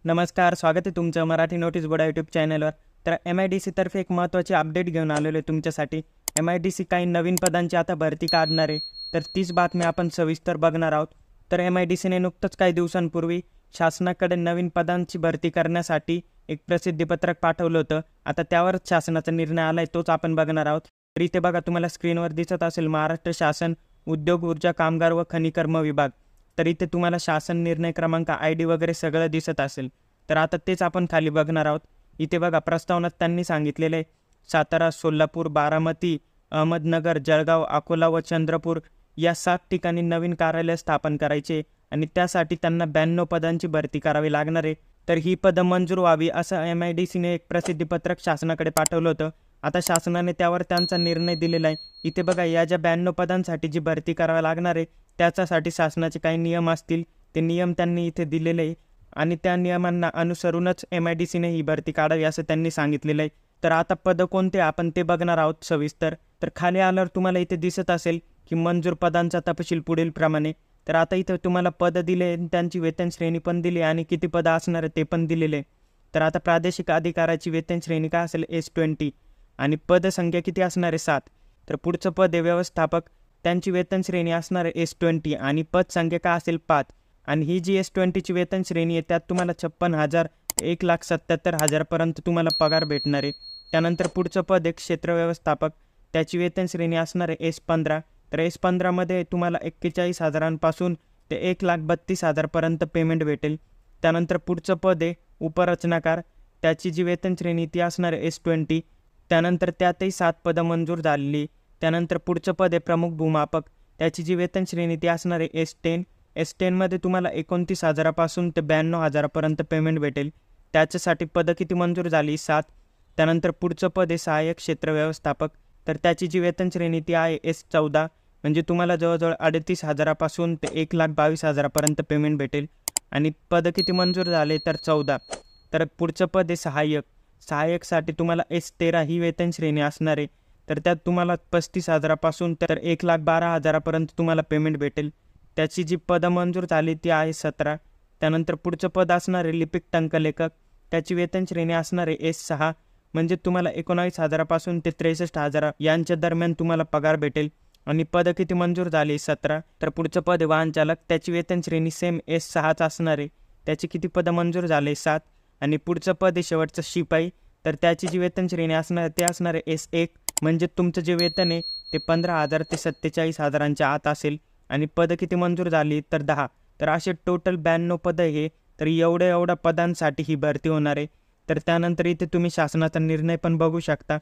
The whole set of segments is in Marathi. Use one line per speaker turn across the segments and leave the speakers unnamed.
नमस्कार, स्वागत आहे तुमचं मराठी नोटीस बोर्ड यूट्यूब चॅनलवर. तर MIDC तर्फे एक महत्त्वाची अपडेट घेऊन आलेलो आहे तुमच्यासाठी. MIDC काही नवीन पदांची आता भरती काढणार आहे, तर तीच बातमी आपण सविस्तर बघणार आहोत. तर MIDCने नुकतंच काही दिवसांपूर्वी शासनाकडे नवीन पदांची भरती करण्यासाठी एक प्रसिद्धीपत्रक पाठवलं होतं. आता त्यावरच शासनाचा निर्णय आला आहे, तोच आपण बघणार आहोत. तर इथे बघा, तुम्हाला स्क्रीनवर दिसत असेल महाराष्ट्र शासन उद्योग, ऊर्जा, कामगार व खनिकर्म विभाग. तर इथे तुम्हाला शासन निर्णय क्रमांक ID वगैरे सगळं दिसत असेल. तर आता तेच आपण खाली बघणार आहोत. इथे बघा, प्रस्तावनात त्यांनी सांगितलेलं आहे सातारा, सोलापूर, बारामती, अहमदनगर, जळगाव, अकोला व चंद्रपूर या 7 ठिकाणी नवीन कार्यालय स्थापन करायचे आणि त्यासाठी त्यांना 92 पदांची भरती करावी लागणार आहे. तर ही पदं मंजूर व्हावी असं MIDCने एक प्रसिद्धीपत्रक शासनाकडे पाठवलं होतं. आता शासनाने त्यावर त्यांचा निर्णय दिलेला आहे. इथे बघा, या ज्या 92 पदांसाठी जी भरती करावी लागणार आहे त्याच्यासाठी शासनाचे काही नियम असतील, ते नियम त्यांनी इथे दिलेले आहे आणि त्या नियमांना अनुसरूनच MIDCने ही भरती काढावी असं त्यांनी सांगितलेलं आहे. तर आता पदं कोणते आपण ते बघणार आहोत सविस्तर. तर खाली आल्यावर तुम्हाला इथे दिसत असेल की मंजूर पदांचा तपशील पुढील प्रमाणे. तर आता इथं तुम्हाला पदं दिले, त्यांची वेतन श्रेणी पण दिली आणि किती पदं असणार आहे ते पण दिलेले. तर आता प्रादेशिक अधिकाराची वेतन श्रेणी काय असेल S20 आणि पदसंख्या किती असणार आहे 7. तर पुढचं पद आहे व्यवस्थापक, त्यांची वेतन श्रेणी असणार आहे S20 आणि पदसंख्या काय असेल 5. आणि ही जी S20ची वेतन श्रेणी आहे त्यात तुम्हाला 56,000 ते 1,77,000 पर्यंत तुम्हाला पगार भेटणार आहे. त्यानंतर पुढचं पद आहे क्षेत्र व्यवस्थापक, त्याची वेतन श्रेणी असणार आहे S15. तर S15मध्ये तुम्हाला 41,000पासून ते 1,32,000 पर्यंत पेमेंट भेटेल. त्यानंतर पुढचं पद आहे उपरचनाकार, त्याची जी वेतन श्रेणी ती असणार आहे S20. त्यानंतर त्यातही 7 पदं मंजूर झालेली. त्यानंतर पुढचं पद आहे प्रमुख भूमापक, त्याची जी वेतन श्रेणी ती असणार आहे S10. S10मध्ये तुम्हाला 29,000पासून ते 92,000 पर्यंत पेमेंट भेटेल. त्याच्यासाठी पदं किती मंजूर झाली 7. त्यानंतर पुढचं पद आहे सहाय्यक क्षेत्र व्यवस्थापक, तर त्याची जी वेतन श्रेणी ती आहे S14. म्हणजे तुम्हाला जवळजवळ 38,000पासून ते 1,22,000 पर्यंत पेमेंट भेटेल आणि पदं किती मंजूर झाले तर 14. तर पुढचं पद आहे सहाय्यक, सहाय्यकसाठी तुम्हाला S13 ही वेतन श्रेणी असणार आहे. तर त्यात तुम्हाला 35,000पासून तर 1,12,000 पर्यंत तुम्हाला पेमेंट भेटेल. त्याची जी पदं मंजूर झाली ती आहे 17. त्यानंतर पुढचं पद असणार आहे लिपिक टंकलेखक, त्याची वेतन श्रेणी असणार आहे S6. म्हणजे तुम्हाला 19,000पासून ते 63,000 यांच्या दरम्यान तुम्हाला पगार भेटेल आणि पदं किती मंजूर झाली 17. तर पुढचं पद आहे वाहन चालक, त्याची वेतन श्रेणी सेम S6च असणार आहे. त्याची किती पदं मंजूर झाले 7. आणि पुढचं पद आहे शेवटचं शिपाई, तर त्याची जी वेतन श्रेणी असणार आहे ते असणार आहे S1. म्हणजे तुमचं जे वेतन आहे ते 15,000 ते 47,000च्या आत असेल आणि पदं किती मंजूर झाली तर 10. तर असे टोटल 92 पदं आहे. तर एवढ्या पदांसाठी ही भरती होणार आहे. तर त्यानंतर इथे तुम्ही शासनाचा निर्णय पण बघू शकता.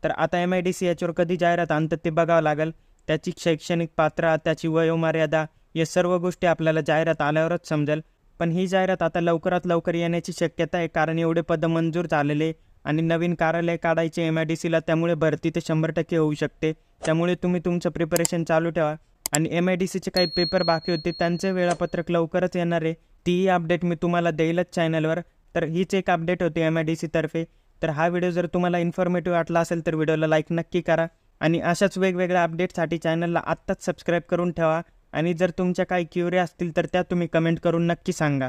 तर आता MIDC याच्यावर कधी जाहिरात आणतं ते बघावं लागेल. त्याची शैक्षणिक पात्रता, त्याची वयोमर्यादा या सर्व गोष्टी आपल्याला जाहिरात आल्यावरच समजेल. पण ही जाहिरात आता लवकरात लवकर येण्याची शक्यता आहे, कारण एवढे पदं मंजूर झालेले आणि नवीन कार्यालय काढायचे MIDCला, त्यामुळे भरती तर 100% होऊ शकते. त्यामुळे तुम्ही तुमचं प्रिपरेशन चालू ठेवा. आणि MIDCचे काही पेपर बाकी होते त्यांचे वेळापत्रक लवकरच येणार आहे. ती अपडेट मी तुम्हाला देईलच चॅनलवर. तर हीच एक अपडेट होती MIDC तर्फे. तर हा व्हिडिओ जर तुम्हाला इन्फॉर्मेटिव्ह वाटला असेल तर व्हिडिओला लाईक नक्की करा आणि अशाच वेगवेगळ्या अपडेटसाठी चॅनलला आत्ताच सबस्क्राईब करून ठेवा. आणि जर तुमच्या काही क्युरी असतील तर त्या तुम्ही कमेंट करून नक्की सांगा.